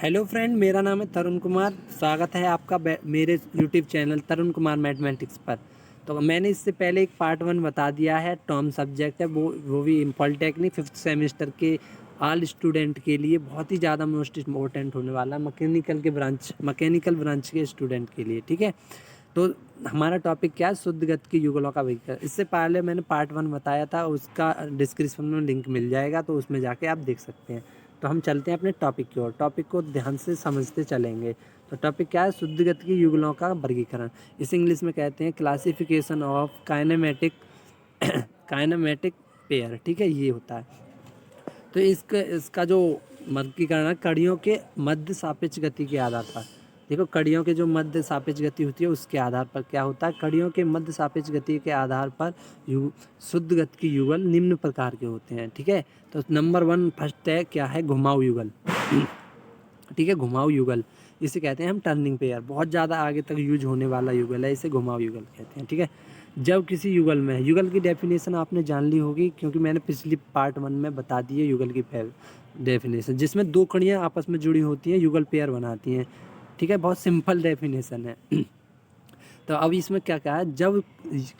Hello friend, मेरा नाम है तरुण कुमार। स्वागत है आपका मेरे यूट्यूब चैनल तरुण कुमार मैथमेटिक्स पर। तो मैंने इससे पहले एक पार्ट 1 बता दिया है। टर्म सब्जेक्ट है वो भी पॉलिटेक्निक 5th सेमेस्टर के ऑल स्टूडेंट के लिए बहुत ही ज़्यादा मोस्ट इम्पोर्टेंट होने वाला, मैकेनिकल ब्रांच के स्टूडेंट के लिए। ठीक है, तो हमारा टॉपिक क्या है? शुद्ध गति के युगलों का विग्रह। इससे पहले मैंने पार्ट 1 बताया था, उसका डिस्क्रिप्शन में लिंक मिल जाएगा, तो उसमें जाके आप देख सकते हैं। तो हम चलते हैं अपने टॉपिक की ओर। टॉपिक को ध्यान से समझते चलेंगे। तो टॉपिक क्या है? शुद्ध गति के युगलों का वर्गीकरण। इस इंग्लिश में कहते हैं classification of kinematic kinematic pair. ठीक है, ये होता है। तो इसका जो वर्गीकरण है कड़ियों के मध्य सापेक्ष गति के आधार पर। देखो, कड़ियों के जो मध्य सापेक्ष गति होती है उसके आधार पर क्या होता है? कड़ियों के मध्य सापेक्ष गति के आधार पर शुद्ध गति के युगल निम्न प्रकार के होते हैं। ठीक है, तो नंबर 1 फर्स्ट है, क्या है? घुमाऊ युगल। ठीक है, घुमाऊ युगल इसे कहते हैं हम टर्निंग पेयर। बहुत ज़्यादा आगे तक यूज होने वाला युगल है, इसे घुमाऊ युगल कहते हैं। ठीक है, जब किसी युगल में, युगल की डेफिनेशन आपने जान ली होगी क्योंकि मैंने पिछली पार्ट 1 में बता दी है युगल की डेफिनेशन, जिसमें दो कड़ियाँ आपस में जुड़ी होती हैं, युगल पेयर बनाती हैं। ठीक है, बहुत सिंपल डेफिनेशन है। तो अब इसमें क्या क्या है? जब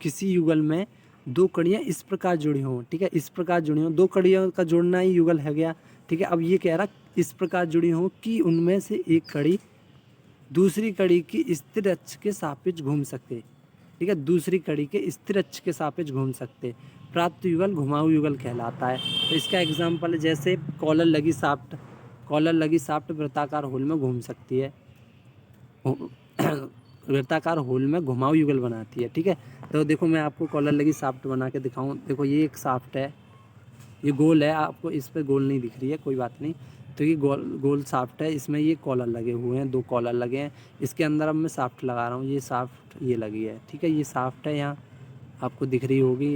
किसी युगल में दो कड़ियाँ इस प्रकार जुड़ी हों, ठीक है, इस प्रकार जुड़ी हों, दो कड़ियों का जोड़ना ही युगल है गया। ठीक है, अब ये कह रहा इस प्रकार जुड़ी हों कि उनमें से एक कड़ी दूसरी कड़ी की स्थिर अक्ष के सापेक्ष घूम सकते। ठीक है, दूसरी कड़ी के स्थिर अक्ष के सापेक्ष घूम सकते, प्राप्त युगल घुमाऊ युगल कहलाता है। तो इसका एग्जाम्पल जैसे कॉलर लगी साफ्ट वृत्ताकार होल में घूम सकती है, वृत्ताकार होल में घुमाऊ युगल बनाती है। ठीक है, तो देखो मैं आपको कॉलर लगी साफ्ट बना के दिखाऊं। देखो ये एक साफ्ट है, ये गोल है, आपको इस पर गोल नहीं दिख रही है, कोई बात नहीं। तो ये गोल साफ्ट है, इसमें ये कॉलर लगे हुए हैं, दो कॉलर लगे हैं। इसके अंदर अब मैं साफ्ट लगा रहा हूँ, ये साफ्ट ये लगी है। ठीक है, ये साफ्ट है, यहाँ आपको दिख रही होगी।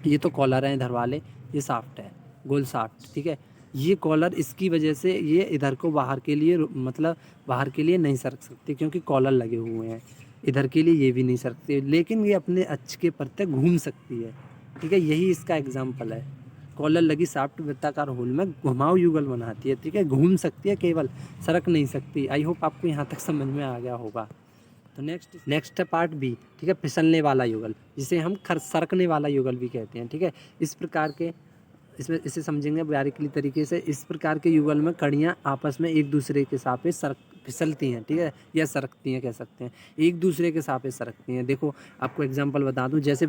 ये तो कॉलर है इधर वाले, ये साफ्ट है, गोल साफ्ट। ठीक है, ये कॉलर इसकी वजह से ये इधर को बाहर के लिए, मतलब बाहर के लिए नहीं सरक सकती क्योंकि कॉलर लगे हुए हैं। इधर के लिए ये भी नहीं सरकती, लेकिन ये अपने अक्ष के प्रत्येक घूम सकती है। ठीक है, यही इसका एग्जाम्पल है। कॉलर लगी साफ्ट वृत्ताकार होल में घुमाऊ युगल बनाती है। ठीक है, घूम सकती है, केवल सरक नहीं सकती। आई होप आपको यहाँ तक समझ में आ गया होगा। तो नेक्स्ट है पार्ट बी। ठीक है, फिसलने वाला युगल, जिसे हम सरकने वाला युगल भी कहते हैं। ठीक है, इस प्रकार के इसमें इसे समझेंगे बारीकी तरीके से। इस प्रकार के युगल में कड़ियाँ आपस में एक दूसरे के सापेक्ष फिसलती हैं। ठीक है, या सरकती हैं कह सकते हैं, एक दूसरे के सापेक्ष सरकती हैं। देखो आपको एग्जांपल बता दूं, जैसे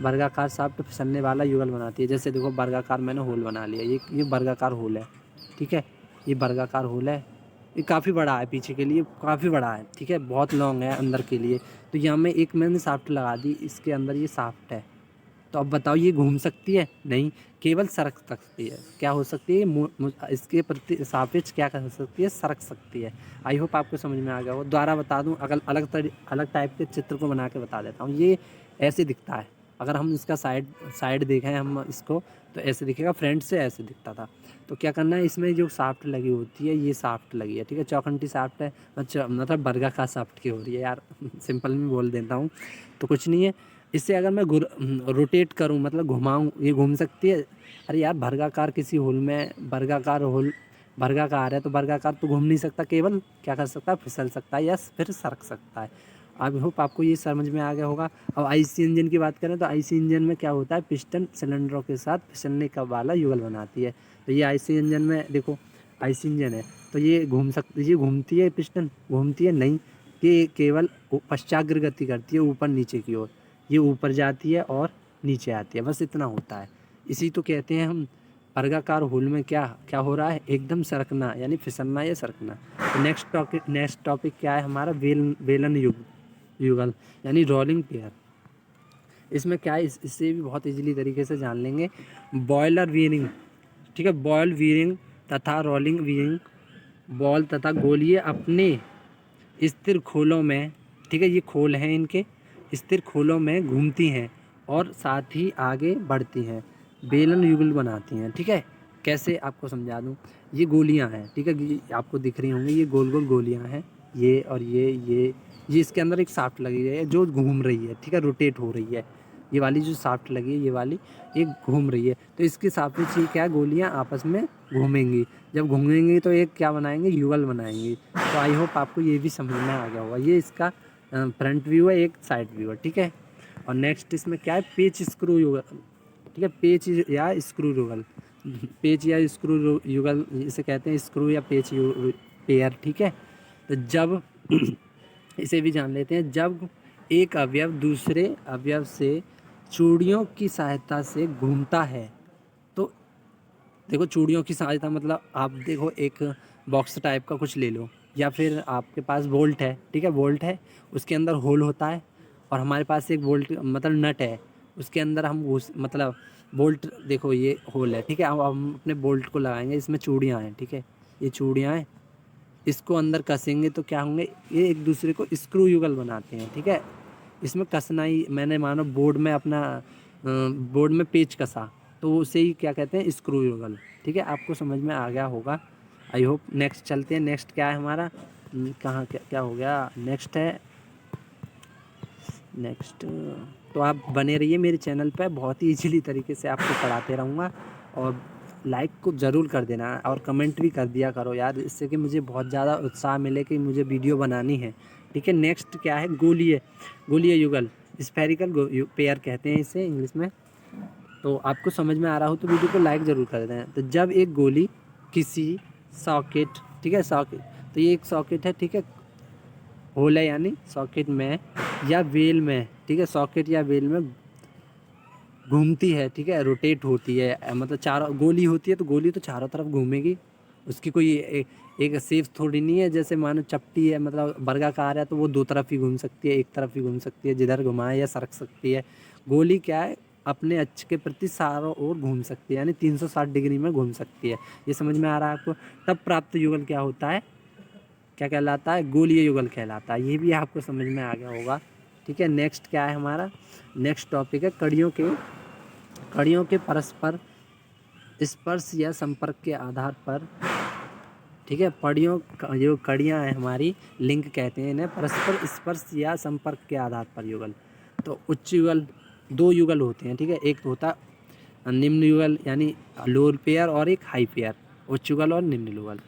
वर्गाकार साफ्ट फिसलने वाला युगल बनाती है। जैसे देखो वर्गाकार मैंने होल बना लिया, ये वर्गाकार होल है। ठीक है, ये वर्गाकार होल है, ये काफ़ी बड़ा है, पीछे के लिए काफ़ी बड़ा है। ठीक है, बहुत लॉन्ग है अंदर के लिए। तो यहाँ में एक मैंने साफ्ट लगा दी, इसके अंदर ये साफ्ट है। तो अब बताओ ये घूम सकती है? नहीं, केवल सरक सकती है। क्या हो सकती है? इसके प्रति सापेक्ष क्या कर सकती है? सरक सकती है। आई होप आपको समझ में आ गया हो। दोबारा बता दूं, अगर अलग टाइप के चित्र को बना के बता देता हूँ। ये ऐसे दिखता है, अगर हम इसका साइड देखें हम इसको, तो ऐसे दिखेगा, फ्रंट से ऐसे दिखता था। तो क्या करना है, इसमें जो साफ्ट लगी होती है, ये साफ्ट लगी है। ठीक है, चौखंटी साफ्ट है, मतलब वर्गाकार साफ्ट की हो रही है यार। सिंपल में बोल देता हूँ, तो कुछ नहीं है। इससे अगर मैं रोटेट करूं, मतलब घुमाऊं, ये घूम सकती है। अरे यार, वर्गाकार किसी होल में वर्गाकार है, तो वर्गाकार तो घूम नहीं सकता, केवल क्या कर सकता है? फिसल सकता है या फिर सरक सकता है। आई होप आपको ये समझ में आ गया होगा। अब आईसी इंजन की बात करें तो आईसी इंजन में क्या होता है? पिस्टन सिलेंडरों के साथ फिसलने का वाला युगल बनाती है। तो ये आईसी इंजन में देखो, आईसी इंजन है तो ये घूमती है, पिस्टन घूमती है नहीं, ये केवल पश्चाग्र गति करती है, ऊपर नीचे की ओर। ये ऊपर जाती है और नीचे आती है, बस इतना होता है। इसी तो कहते हैं हम वर्गाकार होल में क्या क्या हो रहा है? एकदम सरकना, यानी फिसलना या सरकना। तो नेक्स्ट टॉपिक क्या है हमारा? बेलन युगल यानी रोलिंग पेयर। इसमें क्या है, इससे भी बहुत इजीली तरीके से जान लेंगे। बॉयलर वीरिंग, ठीक है, बॉयल वीरिंग तथा रोलिंग वीरिंग, बॉल तथा गोलीय अपने स्थिर खोलों में, ठीक है, ये खोल हैं इनके, स्थिर खोलों में घूमती हैं और साथ ही आगे बढ़ती हैं, बेलन युगल बनाती हैं। ठीक है, कैसे आपको समझा दूं। ये गोलियां हैं, ठीक है, ये आपको दिख रही होंगी, ये गोल गोल गोलियां हैं, ये और ये इसके अंदर एक साफ्ट लगी है जो घूम रही है। ठीक है, रोटेट हो रही है, ये वाली जो शाफ्ट लगी है ये वाली, एक घूम रही है, तो इसके सापेक्ष ये क्या है, गोलियाँ आपस में घूमेंगी। जब घूमेंगी तो एक क्या बनाएंगे, युगल बनाएंगी। तो आई होप आपको ये भी समझ में आ गया होगा। ये इसका फ्रंट व्यू है, एक साइड व्यू है, ठीक है। और नेक्स्ट इसमें क्या है, पेच स्क्रू युगल, ठीक है, पेच या स्क्रू युगल। पेच या स्क्रू युगल इसे कहते हैं, स्क्रू या पेच पेयर, ठीक है। तो जब इसे भी जान लेते हैं, जब एक अवयव दूसरे अवयव से चूड़ियों की सहायता से घूमता है, तो देखो चूड़ियों की सहायता मतलब आप देखो एक बॉक्स टाइप का कुछ ले लो, या फिर आपके पास बोल्ट है, ठीक है, बोल्ट है, उसके अंदर होल होता है, और हमारे पास एक बोल्ट मतलब नट है, उसके अंदर हम उस मतलब बोल्ट, देखो ये होल है, ठीक है, अब हम अपने बोल्ट को लगाएंगे, इसमें चूड़ियाँ हैं, ठीक है, ये चूड़ियाँ हैं, इसको अंदर कसेंगे तो क्या होंगे, ये एक दूसरे को स्क्रू युगल बनाते हैं, ठीक है। इसमें कसना ही, मैंने मानो बोर्ड में अपना बोर्ड में पेच कसा, तो उसे ही क्या कहते हैं, स्क्रू युगल, ठीक है। आपको समझ में आ गया होगा, आई होप। नेक्स्ट चलते हैं, नेक्स्ट क्या है हमारा, कहाँ क्या क्या हो गया, नेक्स्ट है, नेक्स्ट। तो आप बने रहिए मेरे चैनल पे, बहुत ही इजीली तरीके से आपको पढ़ाते रहूँगा, और लाइक को ज़रूर कर देना और कमेंट भी कर दिया करो यार, इससे कि मुझे बहुत ज़्यादा उत्साह मिले कि मुझे वीडियो बनानी है, ठीक है। नेक्स्ट क्या है, गोलीय, गोलीय युगल, स्फेरिकल पेयर कहते हैं इसे इंग्लिश में। तो आपको समझ में आ रहा हो तो वीडियो को लाइक ज़रूर कर दें। तो जब एक गोली किसी सॉकेट, ठीक है, सॉकेट, तो ये एक सॉकेट है, ठीक है, होल है यानी सॉकेट में या वेल में, ठीक है, सॉकेट या वेल में घूमती है, ठीक है, रोटेट होती है, मतलब चारों गोली होती है तो गोली तो चारों तरफ घूमेगी, उसकी कोई एक सेफ थोड़ी नहीं है, जैसे मानो चपटी है मतलब वर्गाकार है तो वो दो तरफ ही घूम सकती है, एक तरफ ही घूम सकती है, जिधर घुमाए या सरक सकती है। गोली क्या है, अपने अक्ष के प्रति चारों ओर घूम सकती है, यानी 360 डिग्री में घूम सकती है। ये समझ में आ रहा है आपको। तब प्राप्त युगल क्या होता है, क्या कहलाता है, गोलीय युगल कहलाता है। ये भी आपको समझ में आ गया होगा, ठीक है। नेक्स्ट क्या है हमारा, नेक्स्ट टॉपिक है कड़ियों के परस्पर स्पर्श या संपर्क के आधार पर, ठीक है, जो कड़ियाँ हैं हमारी, लिंक कहते हैं इन्हें, परस्पर स्पर्श या संपर्क के आधार पर युगल। तो उच्च युगल, दो युगल होते हैं, ठीक है, एक होता निम्न युगल यानी लोअर पेयर, और एक हाई पेयर, उच्च युगल और निम्न युगल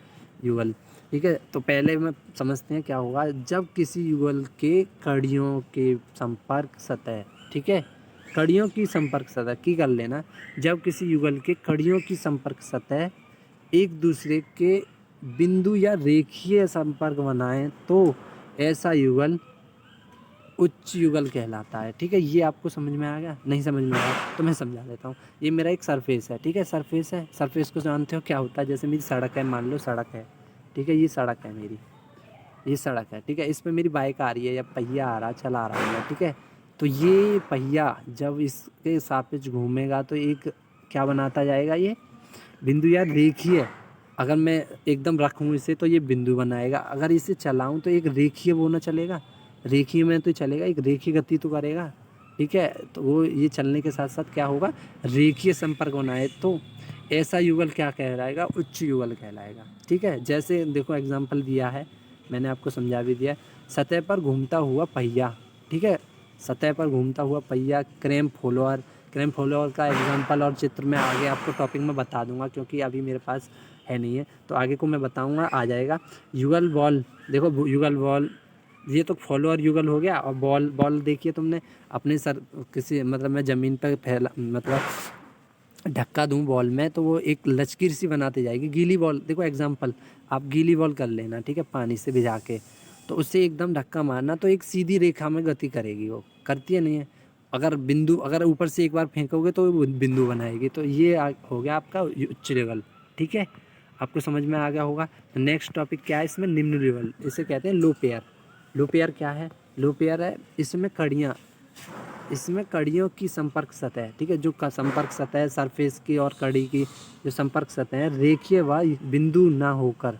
युगल, ठीक है। तो पहले में समझते हैं क्या होगा, जब किसी युगल के कड़ियों के संपर्क सतह, ठीक है, कड़ियों की संपर्क सतह की कर लेना, जब किसी युगल के कड़ियों की संपर्क सतह एक दूसरे के बिंदु या रेखीय संपर्क बनाएं तो ऐसा युगल उच्च युगल कहलाता है, ठीक है। ये आपको समझ में आ गया, नहीं समझ में आया तो मैं समझा देता हूँ। ये मेरा एक सरफेस है, ठीक है, सरफेस है, सरफेस को जानते हो क्या होता है, जैसे मेरी सड़क है, मान लो सड़क है, ठीक है, ये सड़क है मेरी, ये सड़क है, ठीक है, इस पर मेरी बाइक आ रही है या पहिया आ रहा है, चला रहा हूँ मैं, ठीक है। तो ये पहिया जब इसके सापेक्ष घूमेगा तो एक क्या बनाता जाएगा, ये बिंदु या रेखीय, अगर मैं एकदम रखूँ इसे तो ये बिंदु बनाएगा, अगर इसे चलाऊँ तो एक रेखीय वो ना चलेगा, रेखीय में तो चलेगा, एक रेखीय गति तो करेगा, ठीक है। तो वो ये चलने के साथ साथ क्या होगा, रेखीय संपर्क बनाए तो ऐसा युगल क्या कहलाएगा, उच्च युगल कहलाएगा, ठीक है। जैसे देखो एग्जाम्पल दिया है, मैंने आपको समझा भी दिया, सतह पर घूमता हुआ पहिया, ठीक है, सतह पर घूमता हुआ पहिया, क्रैम फॉलोअर का एग्जांपल और चित्र मैं आगे आपको टॉपिक में बता दूंगा, क्योंकि अभी मेरे पास है नहीं है, तो आगे को मैं बताऊंगा, आ जाएगा। युगल बॉल, देखो युगल बॉल, ये तो फॉलोअर युगल हो गया, और बॉल बॉल देखिए तुमने अपने सर किसी मतलब मैं ज़मीन पर फैला मतलब धक्का दूं बॉल में तो वो एक लचकीर सी बनाती जाएगी। गीली बॉल देखो एग्जांपल, आप गीली बॉल कर लेना, ठीक है, पानी से भिजा के, तो उससे एकदम धक्का मारना तो एक सीधी रेखा में गति करेगी, वो करती है नहीं है। अगर बिंदु, अगर ऊपर से एक बार फेंकोगे तो वो बिंदु बनाएगी। तो ये हो गया आपका उच्च लेवल, ठीक है, आपको समझ में आ गया होगा। नेक्स्ट टॉपिक क्या है इसमें, निम्न लेवल, इसे कहते हैं लो पेयर। लो पेयर क्या है, लो पेयर है इसमें कड़ियाँ, इसमें कड़ियों की संपर्क सतह, ठीक है, जो संपर्क सतह है सरफेस की और कड़ी की जो संपर्क सतह है रेखीय व बिंदु ना होकर,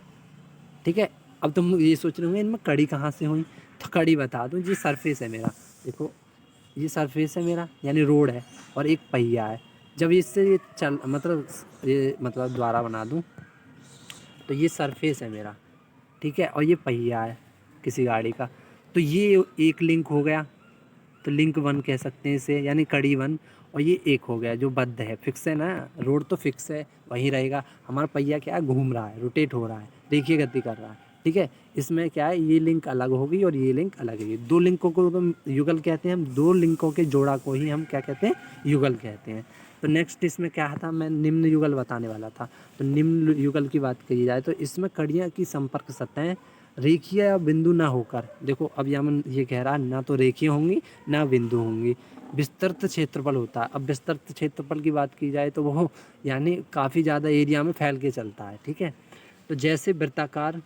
ठीक है। अब तुम ये सोच रहे होंगे इनमें कड़ी कहाँ से हुई, तो कड़ी बता दूं, ये सरफेस है मेरा, देखो ये सरफेस है मेरा यानी रोड है, और एक पहिया है, जब इससे ये चल मतलब ये मतलब द्वारा बना दूं तो ये सरफेस है मेरा, ठीक है, और ये पहिया है किसी गाड़ी का, तो ये एक लिंक हो गया, तो लिंक 1 कह सकते हैं इसे, यानी कड़ी 1। और ये एक हो गया जो बद्ध है, फिक्स है ना, रोड तो फिक्स है, वहीं रहेगा। हमारा पहिया क्या है, घूम रहा है, रोटेट हो रहा है, रेखीय गति कर रहा है, ठीक है। इसमें क्या है, ये लिंक अलग होगी और ये लिंक अलग है। दो लिंकों को हम युगल कहते हैं, हम दो लिंकों के जोड़ा को ही हम क्या कहते हैं, युगल कहते हैं। तो नेक्स्ट इसमें क्या था, मैं निम्न युगल बताने वाला था। तो निम्न युगल की बात करी जाए तो इसमें कड़ियाँ की संपर्क सतहें रेखीय या बिंदु ना होकर, देखो अब यमन ये कह रहा है ना तो रेखीय होंगी ना बिंदु होंगी, विस्तृत क्षेत्रफल होता है। अब विस्तृत क्षेत्रफल की बात की जाए तो वो यानी काफ़ी ज़्यादा एरिया में फैल के चलता है, ठीक है। तो जैसे वृत्ताकार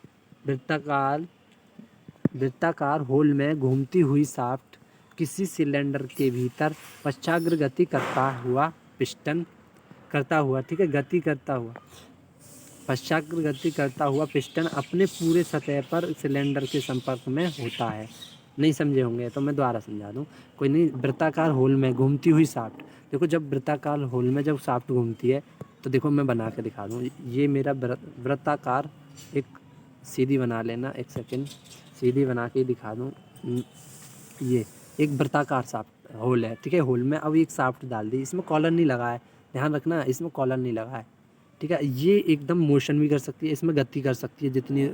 वृत्ताकार होल में घूमती हुई शाफ्ट किसी सिलेंडर के भीतर पश्चाग्र गति करता हुआ पिस्टन करता हुआ, ठीक है, गति करता हुआ पश्चाग्र गति करता हुआ पिस्टन अपने पूरे सतह पर सिलेंडर के संपर्क में होता है। नहीं समझे होंगे तो मैं दोबारा समझा दूँ, कोई नहीं। वृत्ताकार होल में घूमती हुई शाफ्ट, देखो जब वृत्ताकार होल में जब शाफ्ट घूमती है तो देखो मैं बना के दिखा दूँ। ये मेरा वृत्ताकार, एक सीधी बना लेना, एक सेकेंड, सीधी बना के दिखा दूँ। ये एक वृत्ताकार शाफ्ट होल है, ठीक है। होल में अब एक शाफ्ट डाल दी, इसमें कॉलर नहीं लगा है, ध्यान रखना, इसमें कॉलर नहीं लगा है, ठीक है। ये एकदम मोशन भी कर सकती है, इसमें गति कर सकती है, जितनी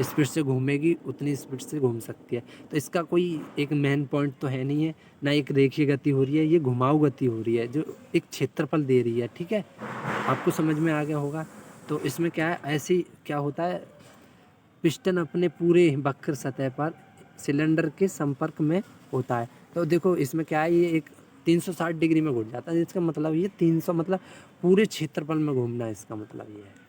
स्पीड से घूमेगी उतनी स्पीड से घूम सकती है। तो इसका कोई एक मेन पॉइंट तो है नहीं है, ना एक रेखीय गति हो रही है, ये घुमाऊ गति हो रही है जो एक क्षेत्रफल दे रही है, ठीक है। आपको समझ में आ गया होगा। तो इसमें क्या है, ऐसे ही क्या होता है, पिस्टन अपने पूरे वक्र सतह पर सिलेंडर के संपर्क में होता है। तो देखो इसमें क्या है, ये एक 360 डिग्री में घूम जाता है, इसका मतलब ये 300 मतलब पूरे क्षेत्रफल में घूमना है, इसका मतलब ये है।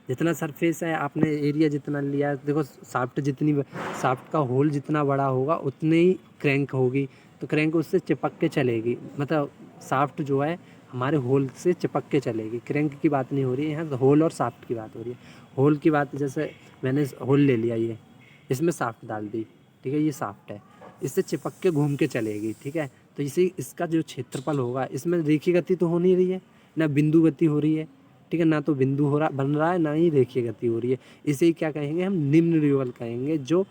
जितना सरफेस है आपने एरिया जितना लिया, देखो शाफ्ट का होल जितना बड़ा होगा उतनी ही क्रैंक होगी, तो क्रैंक उससे चिपक के चलेगी, मतलब शाफ्ट जो है हमारे होल से चिपक के चलेगी। क्रैंक की बात नहीं हो रही है यहाँ, होल और शाफ्ट की बात हो रही है। होल की बात, जैसे मैंने होल ले लिया, ये इसमें शाफ्ट डाल दी, ठीक है, ये शाफ्ट है, इससे चिपक के घूम के चलेगी, ठीक है। तो इसी इसका जो क्षेत्रफल होगा, इसमें रेखीय गति तो हो नहीं रही है, ना बिंदु गति हो रही है, ठीक है, ना तो बिंदु हो रहा बन रहा है, ना ही रेखीय गति हो रही है। इसे ही क्या कहेंगे हम, निम्न युगल कहेंगे, जो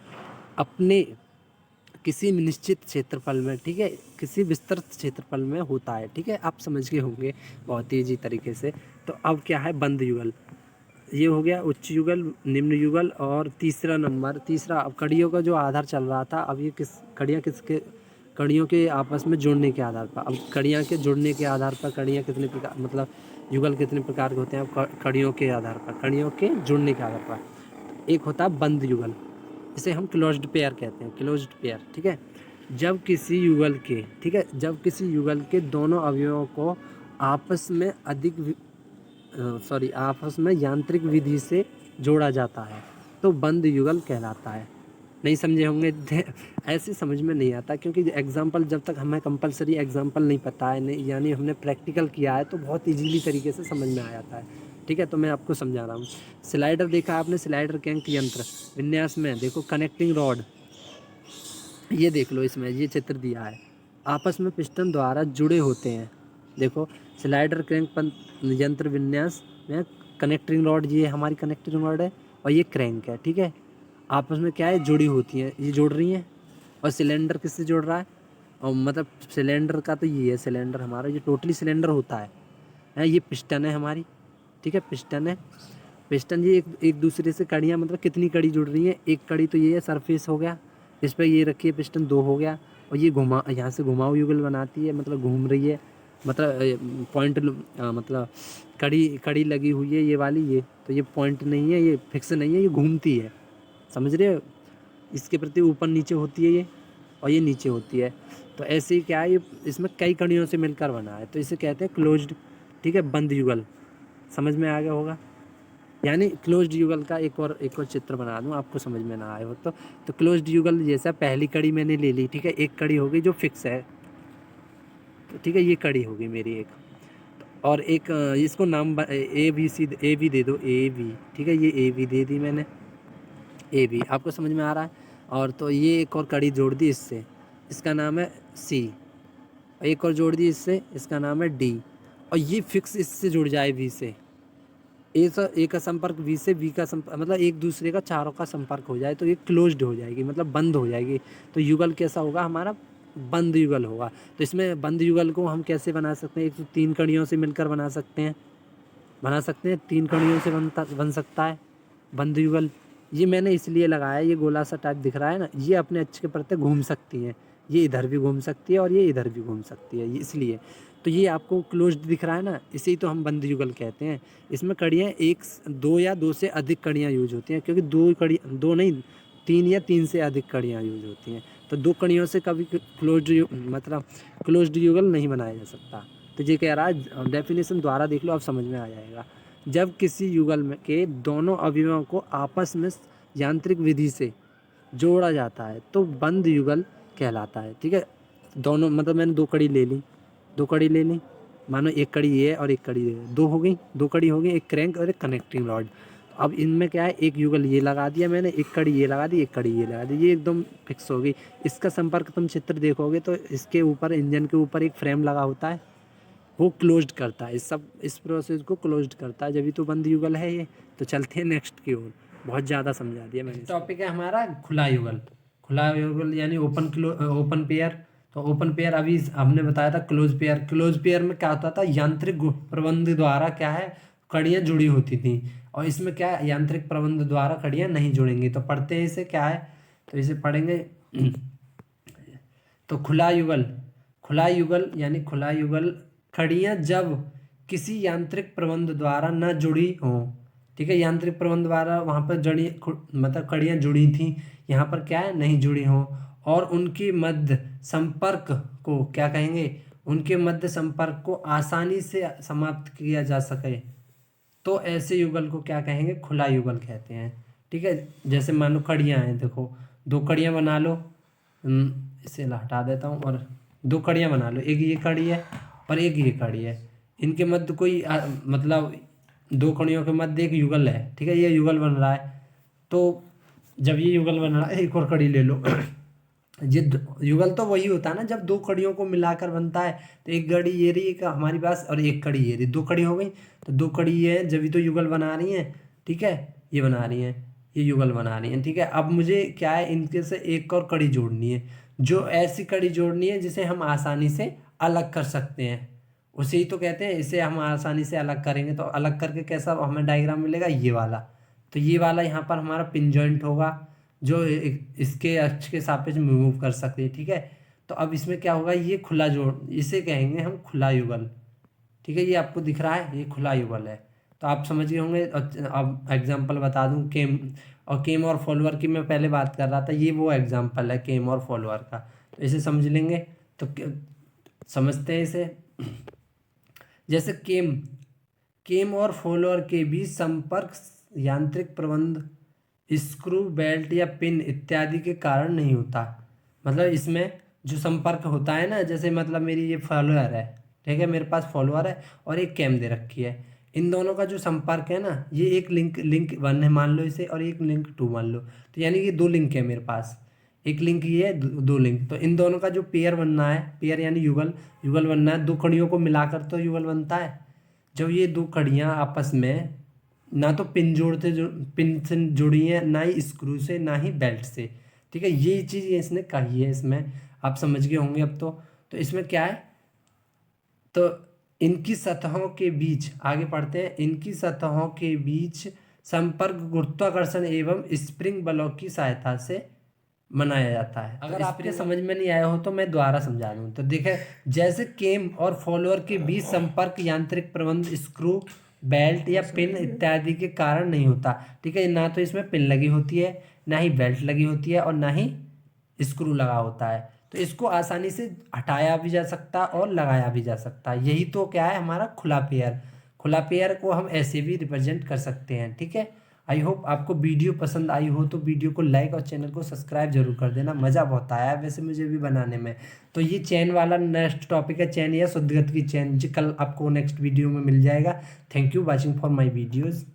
अपने किसी निश्चित क्षेत्रफल में, ठीक है, किसी विस्तृत क्षेत्रफल में होता है, ठीक है। आप समझ गए होंगे बहुत ईजी तरीके से। तो अब क्या है, बंद युगल, ये हो गया उच्च युगल, निम्न युगल, और तीसरा अब कड़ियों का जो आधार चल रहा था, अब ये कड़ियों के आपस में जुड़ने के आधार पर, अब कड़ियाँ के जुड़ने के आधार पर कड़ियाँ कितने प्रकार, मतलब युगल कितने प्रकार के होते हैं, अब कड़ियों के आधार पर, कड़ियों के जुड़ने के आधार पर एक होता है बंद युगल, इसे हम क्लोज्ड पेयर कहते हैं, क्लोज्ड पेयर, ठीक है। जब किसी युगल के, ठीक है, जब किसी युगल के दोनों अवयवों को आपस में आपस में यांत्रिक विधि से जोड़ा जाता है तो बंद युगल कहलाता है। नहीं समझे होंगे, ऐसे समझ में नहीं आता, क्योंकि एग्जाम्पल जब तक हमें कंपलसरी एग्जाम्पल नहीं पता है, नहीं यानी हमने प्रैक्टिकल किया है, तो बहुत इजीली तरीके से समझ में आ जाता है, ठीक है। तो मैं आपको समझा रहा हूँ। स्लाइडर देखा आपने, स्लाइडर क्रैंक यंत्र विन्यास में देखो, कनेक्टिंग रॉड, ये देख लो, इसमें ये चित्र दिया है, आपस में पिस्टन द्वारा जुड़े होते हैं। देखो स्लाइडर क्रैंक यंत्र विन्यास में कनेक्टिंग रॉड, ये हमारी कनेक्टिंग रॉड है और ये क्रैंक है, ठीक है। आपस में क्या है, जुड़ी होती हैं, ये जोड़ रही हैं। और सिलेंडर किससे जोड़ रहा है, और मतलब सिलेंडर का तो ये है, सिलेंडर हमारा ये टोटली सिलेंडर होता है, ये पिस्टन है हमारी, ठीक है, पिस्टन है। पिस्टन ये एक दूसरे से कड़ियाँ, मतलब कितनी कड़ी जुड़ रही हैं, एक कड़ी तो ये है, सरफेस हो गया, इस पर ये रखिए पिस्टन, दो हो गया, और ये यहाँ से घुमाऊ युगल बनाती है, मतलब घूम रही है, मतलब पॉइंट, मतलब कड़ी लगी हुई है ये वाली, ये तो ये पॉइंट नहीं है, ये फिक्स नहीं है, ये घूमती है, समझ रहे हो। इसके प्रति ऊपर नीचे होती है ये, और ये नीचे होती है। तो ऐसे ही क्या है, ये इसमें कई कड़ियों से मिलकर बना है, तो इसे कहते हैं क्लोज्ड, ठीक है, बंद युगल। समझ में आ गया होगा। यानी क्लोज्ड युगल का एक और चित्र बना दूं, आपको समझ में ना आए हो तो क्लोज्ड युगल जैसा, पहली कड़ी मैंने ले ली, ठीक है, एक कड़ी हो गई जो फिक्स है, तो ठीक है, ये कड़ी होगी मेरी एक, और एक इसको नाम ए बी दे दो, ए बी, ठीक है, ये ए बी दे दी मैंने, ए बी, आपको समझ में आ रहा है। और तो ये एक और कड़ी जोड़ दी इससे, इसका नाम है सी, एक और जोड़ दी इससे, इसका नाम है डी, और ये फिक्स इससे जुड़ जाए वी से, ए का संपर्क बी से, बी का संपर्क, मतलब एक दूसरे का चारों का संपर्क हो जाए तो ये क्लोज्ड हो जाएगी, मतलब बंद हो जाएगी। तो युगल कैसा होगा हमारा, बंद युगल होगा। तो इसमें बंद युगल को हम कैसे बना सकते हैं, एक तो 3 कड़ियों से मिलकर बना सकते हैं, 3 कड़ियों से बन सकता है बंद युगल। ये मैंने इसलिए लगाया, ये गोला सा टाइप दिख रहा है ना, ये अपने अक्ष के प्रति घूम सकती हैं, ये इधर भी घूम सकती है और ये इधर भी घूम सकती है, ये इसलिए। तो ये आपको क्लोज्ड दिख रहा है ना, इसे ही तो हम बंद युगल कहते हैं। इसमें कड़ियाँ 1, 2 या 2 से अधिक कड़ियाँ यूज होती हैं, क्योंकि 2 नहीं 3 या 3 से अधिक कड़ियाँ यूज होती हैं। तो 2 कड़ियों से कभी क्लोज्ड युगल नहीं बनाया जा सकता। तो ये कह रहा है, डेफिनेशन द्वारा देख लो, अब समझ में आ जाएगा। जब किसी युगल में के दोनों अवयवों को आपस में यांत्रिक विधि से जोड़ा जाता है तो बंद युगल कहलाता है। ठीक है, दोनों मतलब मैंने 2 कड़ी ले ली, 2 कड़ी ले ली, मानो एक कड़ी ये है और एक कड़ी ये है, 2 हो गई, 2 कड़ी हो गई, एक क्रैंक और एक कनेक्टिंग रॉड। अब इनमें क्या है, एक युगल ये लगा दिया मैंने, एक कड़ी ये लगा दी, एक कड़ी ये लगा दी, ये एकदम फिक्स हो गई। इसका संपर्क तुम चित्र देखोगे तो इसके ऊपर, इंजन के ऊपर एक फ्रेम लगा होता है, वो क्लोज्ड करता है, इस प्रोसेस को क्लोज्ड करता है, जब तो बंद युगल है ये। तो चलते हैं नेक्स्ट की ओर, बहुत ज़्यादा समझा दिया मैंने। टॉपिक है हमारा खुला युगल। खुला युगल यानी ओपन पेयर। तो ओपन पेयर अभी हमने बताया था क्लोज पेयर। क्लोज पेयर में क्या होता था, यांत्रिक प्रबंध द्वारा क्या है, कड़ियाँ जुड़ी होती थी, और इसमें क्या है, यांत्रिक प्रबंध द्वारा कड़ियाँ नहीं जुड़ेंगी। तो पढ़ते हैं इसे, क्या है, तो इसे पढ़ेंगे। तो खुला युगल यानी खुला युगल कड़ियाँ जब किसी यांत्रिक प्रबंध द्वारा न जुड़ी हों। ठीक है, यांत्रिक प्रबंध द्वारा वहाँ पर मतलब कड़ियाँ जुड़ी थी, यहाँ पर क्या है, नहीं जुड़ी हों, और उनके मध्य संपर्क को क्या कहेंगे, उनके मध्य संपर्क को आसानी से समाप्त किया जा सके, तो ऐसे युगल को क्या कहेंगे, खुला युगल कहते हैं। ठीक है, जैसे मानो कड़ियाँ हैं, देखो 2 कड़ियाँ बना लो, इसे हटा देता हूँ, और 2 कड़ियाँ बना लो, एक ये कड़ी है और एक ये कड़ी है, इनके मध्य कोई मतलब 2 कड़ियों के मध्य एक युगल है। ठीक है, ये युगल बन रहा है। तो जब ये युगल बन रहा है, एक और कड़ी ले लो। ये युगल तो वही होता है ना, जब 2 कड़ियों को मिलाकर बनता है। तो एक कड़ी ये रही एक हमारे पास, और एक कड़ी ये रही, 2 कड़ी हो गई। तो 2 कड़ी ये है, जब ये तो युगल बना रही हैं। ठीक है, ये बना रही हैं, ये युगल बना रही हैं। ठीक है, अब मुझे क्या है, इनके से एक और कड़ी जोड़नी है, जो ऐसी कड़ी जोड़नी है जिसे हम आसानी से अलग कर सकते हैं, उसे ही तो कहते हैं, इसे हम आसानी से अलग करेंगे। तो अलग करके कैसा हमें डायग्राम मिलेगा, ये वाला। तो ये वाला यहाँ पर हमारा पिन जॉइंट होगा, जो इसके अक्ष के सापेक्ष मूव कर सकते हैं। ठीक है, तो अब इसमें क्या होगा, ये खुला जोड़, इसे कहेंगे हम खुला युगल। ठीक है, ये आपको दिख रहा है, ये खुला युगल है। तो आप समझ गए होंगे। अब एग्जांपल बता दूं, केम और फॉलोअर की मैं पहले बात कर रहा था, ये वो एग्जांपल है केम और फॉलोअर का। तो इसे समझ लेंगे, तो समझते हैं इसे। जैसे केम और फॉलोअर के बीच संपर्क यांत्रिक प्रबंध, स्क्रू, बेल्ट या पिन इत्यादि के कारण नहीं होता। मतलब इसमें जो संपर्क होता है ना, जैसे मतलब मेरी ये फॉलोअर है, ठीक है, मेरे पास फॉलोअर है और एक कैम दे रखी है, इन दोनों का जो संपर्क है ना, ये एक लिंक 1 है मान लो इसे, और एक लिंक 2 मान लो। तो यानी कि 2 लिंक है मेरे पास, एक लिंक ये है, 2 लिंक। तो इन दोनों का जो पेयर बनना है, पेयर यानी युगल बनना है, 2 कड़ियों को मिलाकर तो युगल बनता है। जब ये 2 कड़ियाँ आपस में ना तो पिन से जुड़ी है, ना ही स्क्रू से, ना ही बेल्ट से। ठीक है, ये चीज़ इसने कही है, इसमें आप समझ गए होंगे अब तो इसमें क्या है, तो इनकी सतहों के बीच, आगे पढ़ते हैं, इनकी सतहों के बीच संपर्क गुरुत्वाकर्षण एवं स्प्रिंग बलों की सहायता से बनाया जाता है। अगर आपके समझ में नहीं आया हो तो मैं दोबारा समझा दूं। तो देखें, जैसे केम और फॉलोअर के बीच संपर्क यांत्रिक प्रबंध, स्क्रू, बेल्ट या पिन इत्यादि के कारण नहीं होता। ठीक है, ना तो इसमें पिन लगी होती है, ना ही बेल्ट लगी होती है, और ना ही स्क्रू लगा होता है। तो इसको आसानी से हटाया भी जा सकता और लगाया भी जा सकता है। यही तो क्या है हमारा खुला पेयर। खुला पेयर को हम ऐसे भी रिप्रेजेंट कर सकते हैं। ठीक है, आई होप आपको वीडियो पसंद आई हो तो वीडियो को लाइक और चैनल को सब्सक्राइब जरूर कर देना। मज़ा बहुत आया वैसे मुझे भी बनाने में। तो ये चैन वाला नेक्स्ट टॉपिक है, चैन या शुद्धगति की चैन, जो कल आपको नेक्स्ट वीडियो में मिल जाएगा। Thank you watching for my videos.